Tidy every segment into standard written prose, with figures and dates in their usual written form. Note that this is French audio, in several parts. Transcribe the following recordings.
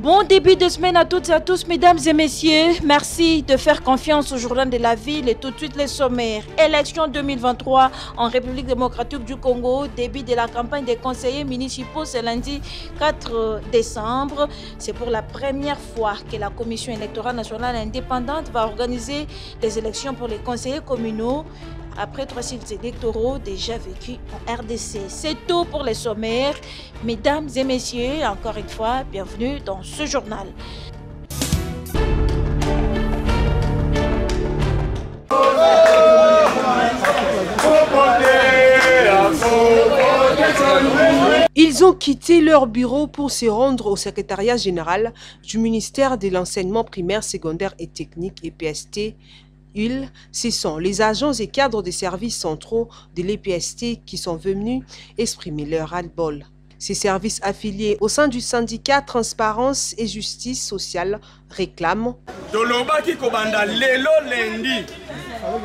Bon début de semaine à toutes et à tous, mesdames et messieurs. Merci de faire confiance au journal de la ville et tout de suite les sommaires. Élection 2023 en République démocratique du Congo. Début de la campagne des conseillers municipaux, c'est lundi 4 décembre. C'est pour la première fois que la Commission électorale nationale indépendante va organiser des élections pour les conseillers communaux. Après 3 cycles électoraux déjà vécus en RDC. C'est tout pour les sommaires. Mesdames et messieurs, encore une fois, bienvenue dans ce journal. Ils ont quitté leur bureau pour se rendre au secrétariat général du ministère de l'enseignement primaire, secondaire et technique EPST. Ce sont les agents et cadres des services centraux de l'EPST qui sont venus exprimer leur ras-le-bol. Ces services affiliés au sein du syndicat Transparence et Justice sociale réclament Tolobaki kobanda lelo lendi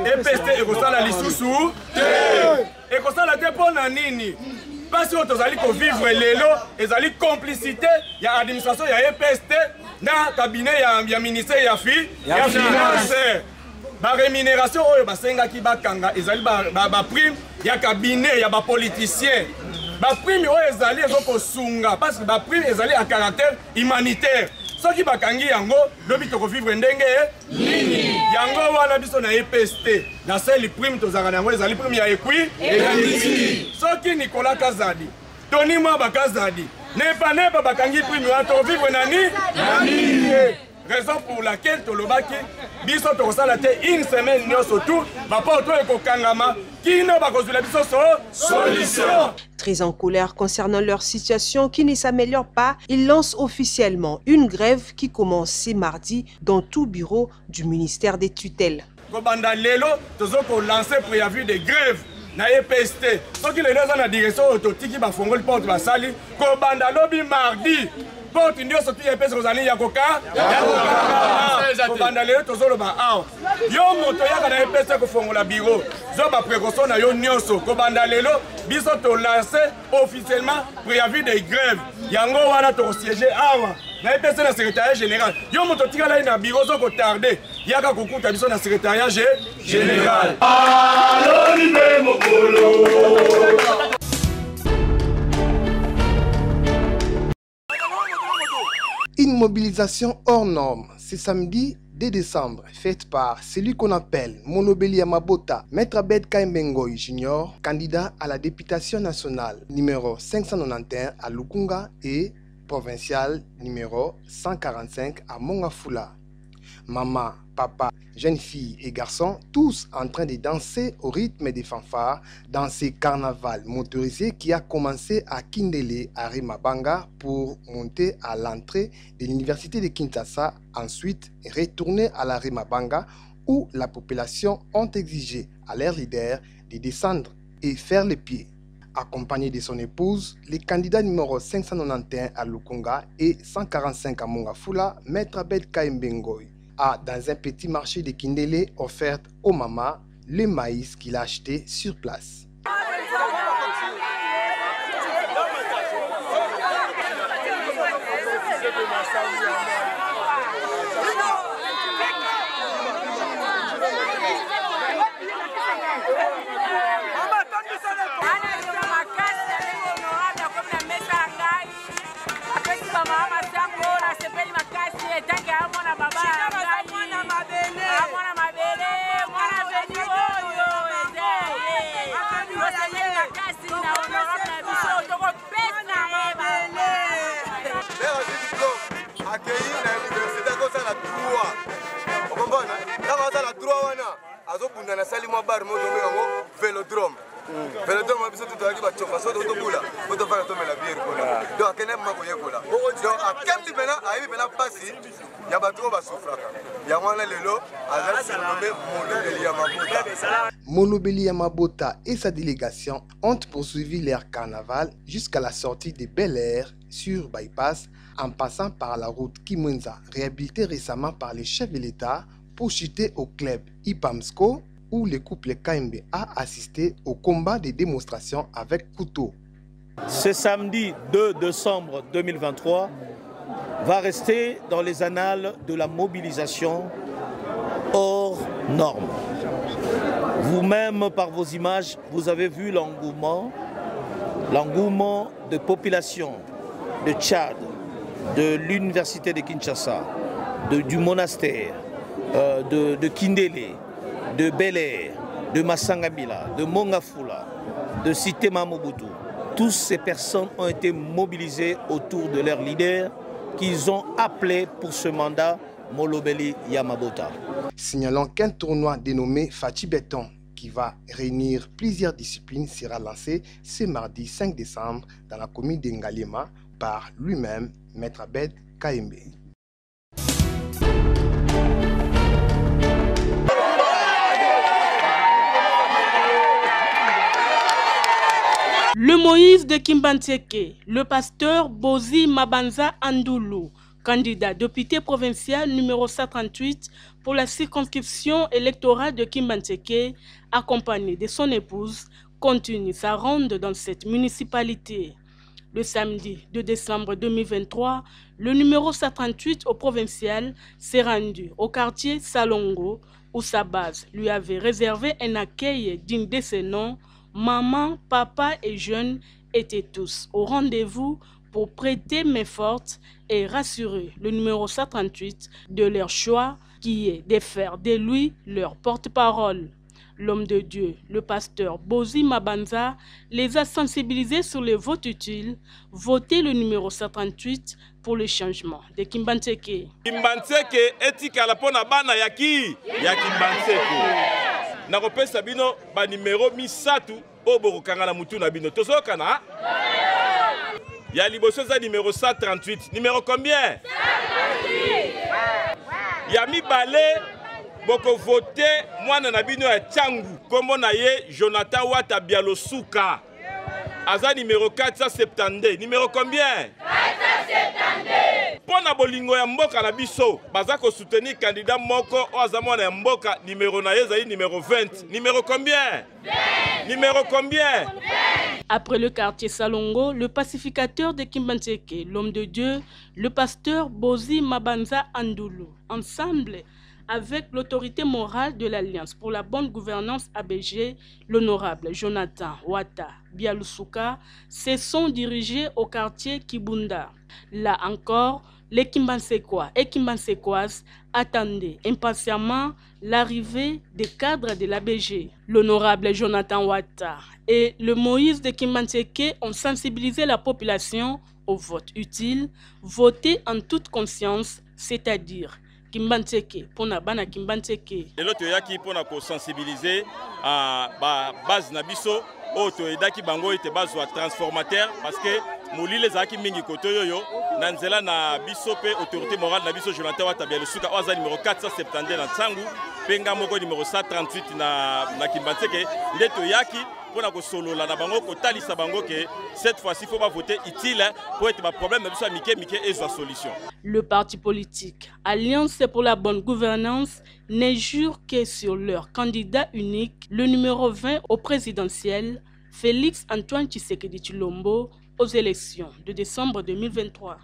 EPST ekosala lisusu te ekosala te pona nini parce que tozali ko vivre lelo ezali complicité ya administration ya EPST na cabinet ya ministère ya finance. Ba rémunération oyo basenga ki bakanga ezali ba prime ya cabinet ya ba politicien ba prime oyo ezali ezoko sunga parce que ba prime ezali à caractère humanitaire soki bakangi yango lobi toko vivre ndenge nini yango wana biso na EPST na seli prime tozanga yango ezali prime ya equity soki Nicolas Kazadi Tony Mwaba Kazadi nepa bakangi prime wa to vivre nani raison pour laquelle tolobaki biso tokosala te une semaine nyonso tout baporto ekokangama kino bakozula biso solution. Très en colère concernant leur situation qui ne s'améliore pas, ils lancent officiellement une grève qui commence mardi dans tout bureau du ministère des tutelles. Kobanda lelo tozoko lancer préavis de grève na EPST soki lelo za na direction autotiki bafongoli porte basali kobanda lobi mardi porte nyonso tu EPST kozali ya koka kobanda lelo tozoloba awa yo moto yaka na EPST kofongola bureau zo ba précaution na yo nyonso kobanda lelo biso to lancer officiellement préavis de grève yango wana to siéger awa na EPST na secrétariat général yo moto tikala na bureau zo ko tarder yaka kokuta biso na secrétariat général. Une mobilisation hors norme, c'est samedi 2 décembre, faite par celui qu'on appelle Molobeli Yamabota, Maître Abed Kaimbengoy Junior, candidat à la députation nationale numéro 591 à Lukunga et provincial numéro 145 à Mongafula. Maman, papa, jeunes filles et garçons, tous en train de danser au rythme des fanfares dans ce carnaval motorisé qui a commencé à Kindele, à Rimabanga, pour monter à l'entrée de l'université de Kinshasa, ensuite retourner à la Rimabanga où la population ont exigé à leur leader de descendre et faire les pieds. Accompagné de son épouse, les candidats numéro 591 à Lukunga et 145 à Mongafula, Maître Abed Kaimbengoy, a dans un petit marché de Kindele offert au mamas le maïs qu'il a acheté sur place. Molobeli Yamabota et sa délégation ont poursuivi leur carnaval jusqu'à la sortie de Bel Air sur Bypass en passant par la route Kimwenza, réhabilitée récemment par les chefs de l'État pour chuter au club Ipamsko où le couple Kaimbe a assisté au combat de démonstration avec couteau. Ce samedi 2 décembre 2023, va rester dans les annales de la mobilisation hors norme. Vous-même, par vos images, vous avez vu l'engouement de population de Tchad, de l'université de Kinshasa, du monastère, de Kindélé, de Bel Air, de Massangabila, de Mongafula, de Sitema Mobutu. Toutes ces personnes ont été mobilisées autour de leur leader qu'ils ont appelé pour ce mandat Molobeli Yamabota. Signalant qu'un tournoi dénommé Fati Béton, qui va réunir plusieurs disciplines, sera lancé ce mardi 5 décembre dans la commune d'Ngalema par lui-même, Maître Abed Kaembe. Le Moïse de Kimbantseke, le pasteur Bozi Mabanza Andoulou, candidat député provincial numéro 138 pour la circonscription électorale de Kimbantseke, accompagné de son épouse, continue sa ronde dans cette municipalité. Le samedi 2 décembre 2023, le numéro 138 au provincial s'est rendu au quartier Salongo, où sa base lui avait réservé un accueil digne de ses noms. Maman, papa et jeunes étaient tous au rendez-vous pour prêter main forte et rassurer le numéro 138 de leur choix qui est de faire de lui leur porte-parole. L'homme de Dieu, le pasteur Bozi Mabanza, les a sensibilisés sur le vote utile. Votez le numéro 138 pour le changement de Kimbantseke. Kimbantseke etikala pona bana yaki ya Kimbantseke. Nakopesa bino ba numéro misatu obo kangana mutu na bino tozokana. Ya liboso za numéro 138. Numéro combien? 138. Ya mibale boko vote mwana na bino ya Tchangu. Kombo na ye Jonathan Wata Bialosuka. Aza numéro 472. Numéro combien? 472. Pona bolingo ya mboka na biso baza ko soutenir candidat moko oza mwana ya mboka numéro na ye za numéro 20. Numéro combien? 20. Numéro combien? 20. Après le quartier Salongo, le pacificateur de Kimbantseke, l'homme de Dieu, le pasteur Bozi Mabanza Andoulou, ensemble avec l'autorité morale de l'Alliance pour la bonne gouvernance ABG, l'honorable Jonathan Wata Bialusuka, se sont dirigés au quartier Kibunda. Là encore, les Kimbansekois et Kimbansekoises attendaient impatiemment l'arrivée des cadres de l'ABG. L'honorable Jonathan Wata et le Moïse de Kimbantseke ont sensibilisé la population au vote utile, voter en toute conscience, c'est-à-dire Kimbantseke, pona bana Kimbantseke. Et l'autre yaki pona ko sensibiliser à base nabiso, auto edaki bango ite base wa transformateur parce que molile zaki mingi koto yoyo nanzela na biso pe autorité morale na biso Jonathan Wata Bialusuka oza numéro 472 na Tsangu, penga moko numéro 138 na Kimbantseke ndeto yaki pona ko solola na bango ko talisa bango que cette fois-ci faut pas voter utile pour être problème na biso mike et sa solution. Le parti politique Alliance pour la bonne gouvernance ne jure que sur leur candidat unique, le numéro 20 au présidentiel, Félix Antoine Tshisekedi Tshilombo, aux élections de décembre 2023.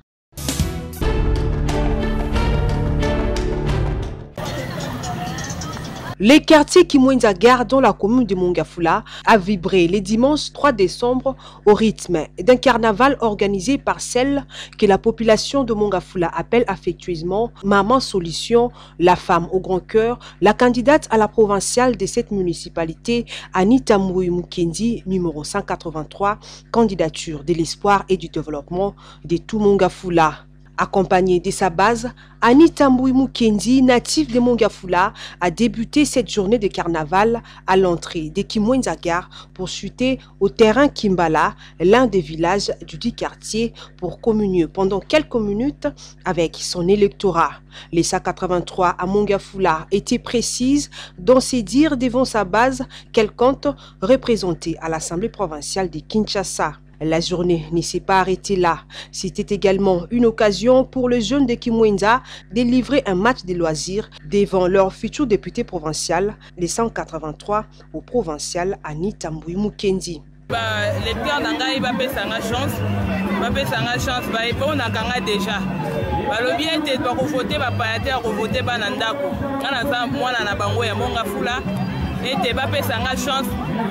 Les quartiers Kimwenza Gare dans la commune de Mongafula a vibré le dimanche 3 décembre au rythme d'un carnaval organisé par celle que la population de Mongafula appelle affectueusement Maman Solution, la femme au grand cœur, la candidate à la provinciale de cette municipalité, Anita Mbui Mukendi, numéro 183, candidature de l'espoir et du développement de tout Mongafula. Accompagnée de sa base, Anita Mbui Mukendi, native de Mongafula, a débuté cette journée de carnaval à l'entrée de Kimwenza Gare pour chuter au terrain Kimbala, l'un des villages du dit quartier, pour communier pendant quelques minutes avec son électorat. Les 183 à Mongafula étaient précises dans ses dires devant sa base qu'elle compte représenter à l'Assemblée provinciale de Kinshasa. La journée ne s'est pas arrêtée là. C'était également une occasion pour les jeunes de Kimwenza de livrer un match de loisirs devant leur futur député provincial, les 183 au provincial Anita Mbui Mukendi. Les pères n'ont pas chance, déjà. balobi ete bakovote bapaya te bakovote bana ndako nga naza mwana na bango ya Monga Fula ete bapesanga chance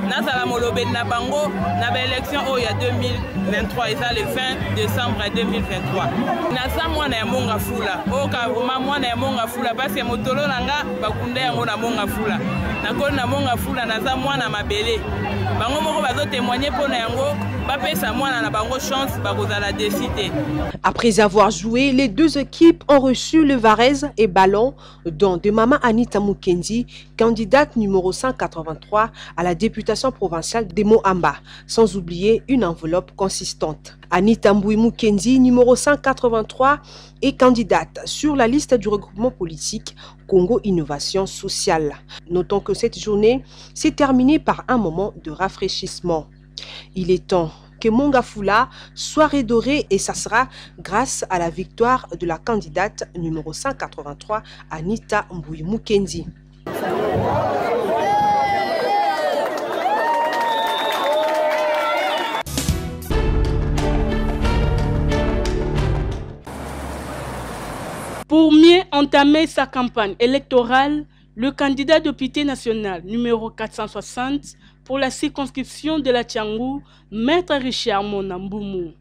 nazala molobeli na bango na baélection oyo ya 2023 eza le 20 décembre 2023 naza mwana ya Monga Fula oyo kavuma mwana ya Monga Fula parce motolo na nga bakunda yango na Monga Fula nakoli na Monga Fula naza mwana mabele bango moko bazotémoigner mpona yango bapesa mwana na bango chance bakozala décité. Après avoir joué, les deux équipes ont reçu le Varese et ballon dont de Maman Anita Mukendi, candidate numéro 183 à la députation provinciale de Moamba, sans oublier une enveloppe consistante. Anita Mboui Mukendi, numéro 183, est candidate sur la liste du regroupement politique Congo Innovation Sociale. Notons que cette journée s'est terminée par un moment de rafraîchissement. Il est temps que Monga Fula soit redoré et ça sera grâce à la victoire de la candidate numéro 183, Anita Mboui Mukendi. Pour mieux entamer sa campagne électorale, le candidat député national numéro 460 pour la circonscription de la Tiangou, Maître Richard Mona Mboumou,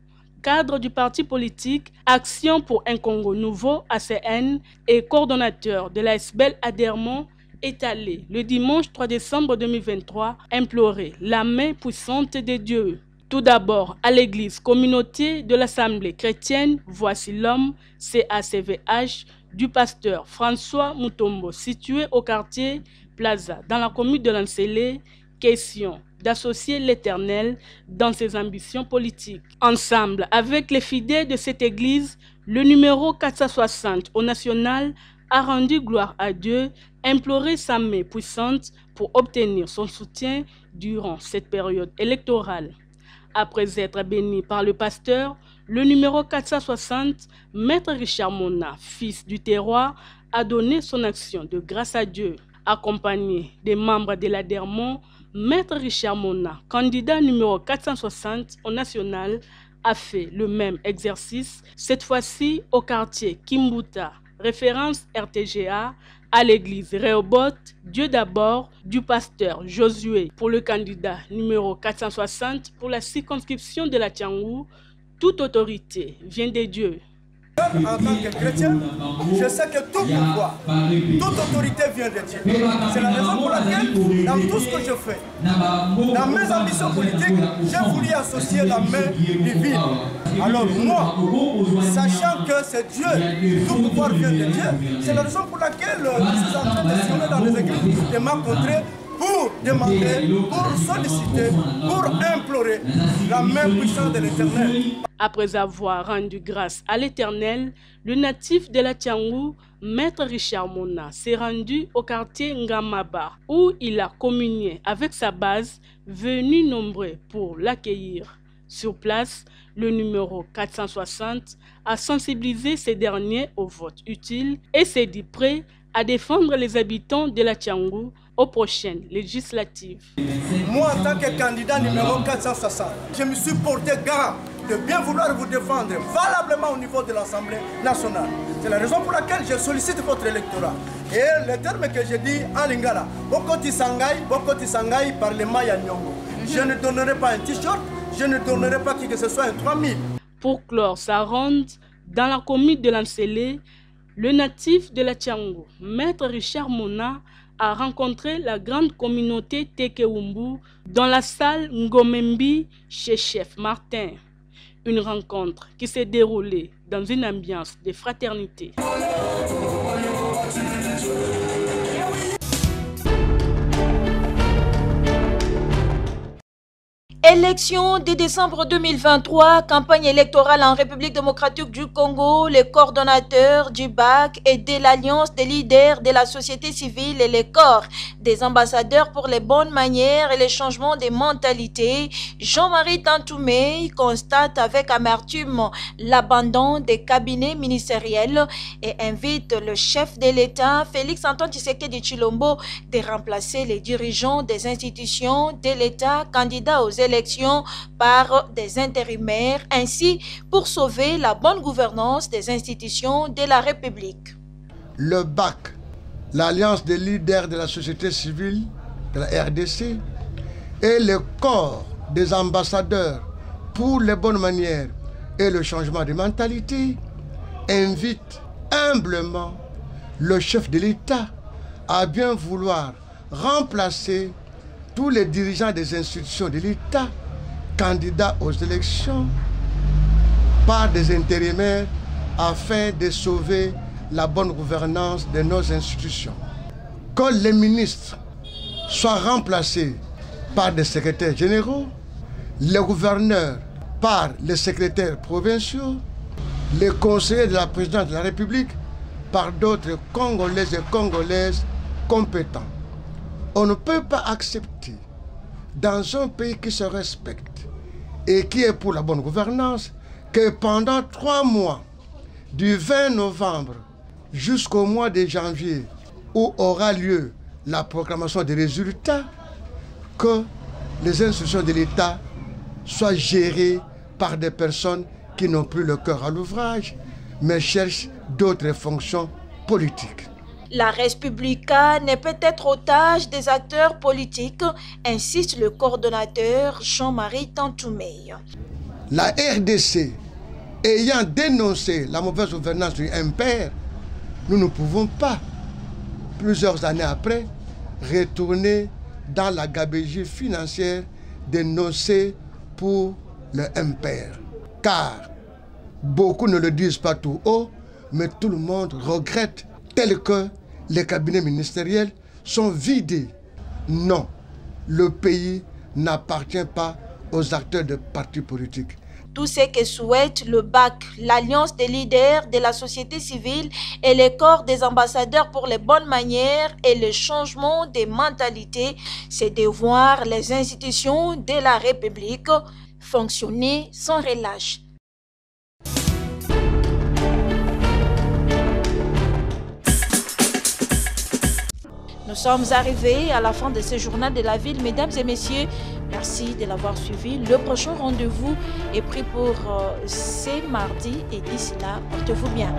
cadre du parti politique Action pour un Congo Nouveau ACN et coordonnateur de la SBEL Adhèrement, est allé le dimanche 3 décembre 2023 implorer la main puissante de Dieu. Tout d'abord à l'église communauté de l'Assemblée chrétienne Voici l'homme CACVH du pasteur François Mutombo, situé au quartier Plaza dans la commune de Lansele, question d'associer l'Éternel dans ses ambitions politiques. Ensemble avec les fidèles de cette église, le numéro 460 au national a rendu gloire à Dieu, imploré sa main puissante pour obtenir son soutien durant cette période électorale. Après être béni par le pasteur, le numéro 460, Maître Richard Mona, fils du terroir, a donné son action de grâce à Dieu. Accompagné des membres de l'adhèrement, Maître Richard Mona, candidat numéro 460 au national, a fait le même exercice, cette fois-ci au quartier Kimbuta, référence RTGA, à l'église Rehoboth, Dieu d'abord, du pasteur Josué. Pour le candidat numéro 460 pour la circonscription de la Tiangou, toute autorité vient de Dieu. En tant que chrétien, je sais que tout pouvoir, toute autorité vient de Dieu. C'est la raison pour laquelle, dans tout ce que je fais, dans mes ambitions politiques, j'ai voulu associer la main divine. Alors moi, sachant que c'est Dieu, tout pouvoir vient de Dieu, c'est la raison pour laquelle je suis en train de sillonner dans les églises de ma contrée pour demander, pour solliciter, pour implorer la main puissante de l'Éternel. Après avoir rendu grâce à l'Éternel, le natif de la Tiangou, Maître Richard Mona, s'est rendu au quartier Ngamaba, où il a communié avec sa base, venus nombreux pour l'accueillir. Sur place, le numéro 460 a sensibilisé ces derniers au vote utile et s'est dit prêt à défendre les habitants de la Tiangou aux prochaines législatives. Moi, en tant que candidat numéro 460, je me suis porté garant de bien vouloir vous défendre valablement au niveau de l'Assemblée nationale. C'est la raison pour laquelle je sollicite votre électorat. Et le terme que j'ai dit en lingala, Bokoti Sangai, Parlement Yanyongo. Je ne donnerai pas un t-shirt, je ne donnerai pas qui que ce soit un 3000. Pour clore sa ronde, dans la commune de Lansele, le natif de la Tiangou, Maître Richard Mona, a rencontré la grande communauté Tekewumbu dans la salle Ngomembi chez Chef Martin. Une rencontre qui s'est déroulée dans une ambiance de fraternité. Élection de décembre 2023, campagne électorale en République démocratique du Congo, les coordonnateurs du BAC et de l'Alliance des leaders de la société civile et les corps des ambassadeurs pour les bonnes manières et les changements des mentalités, Jean-Marie Tantoumé constate avec amertume l'abandon des cabinets ministériels et invite le chef de l'État, Félix-Antoine Tshisekedi Tshilombo, de remplacer les dirigeants des institutions de l'État candidats aux élections élections par des intérimaires, ainsi pour sauver la bonne gouvernance des institutions de la République. Le BAC, l'Alliance des leaders de la société civile de la RDC, et le corps des ambassadeurs pour les bonnes manières et le changement de mentalité, invitent humblement le chef de l'État à bien vouloir remplacer tous les dirigeants des institutions de l'État candidats aux élections par des intérimaires afin de sauver la bonne gouvernance de nos institutions. Que les ministres soient remplacés par des secrétaires généraux, les gouverneurs par les secrétaires provinciaux, les conseillers de la présidence de la République par d'autres Congolais et Congolaises compétents. On ne peut pas accepter, dans un pays qui se respecte et qui est pour la bonne gouvernance, que pendant 3 mois, du 20 novembre jusqu'au mois de janvier, où aura lieu la proclamation des résultats, que les institutions de l'État soient gérées par des personnes qui n'ont plus le cœur à l'ouvrage, mais cherchent d'autres fonctions politiques. La Respublica n'est peut-être otage des acteurs politiques, insiste le coordonnateur Jean-Marie Tantoumey. La RDC ayant dénoncé la mauvaise gouvernance du MPR, nous ne pouvons pas, plusieurs années après, retourner dans la gabegie financière dénoncée pour le MPR. Car beaucoup ne le disent pas tout haut, mais tout le monde regrette, tel que les cabinets ministériels sont vidés. Non, le pays n'appartient pas aux acteurs de partis politiques. Tout ce que souhaite le BAC, l'Alliance des leaders de la société civile et les corps des ambassadeurs pour les bonnes manières et le changement des mentalités, c'est de voir les institutions de la République fonctionner sans relâche. Nous sommes arrivés à la fin de ce journal de la ville. Mesdames et messieurs, merci de l'avoir suivi. Le prochain rendez-vous est pris pour ce mardi et d'ici là, portez-vous bien.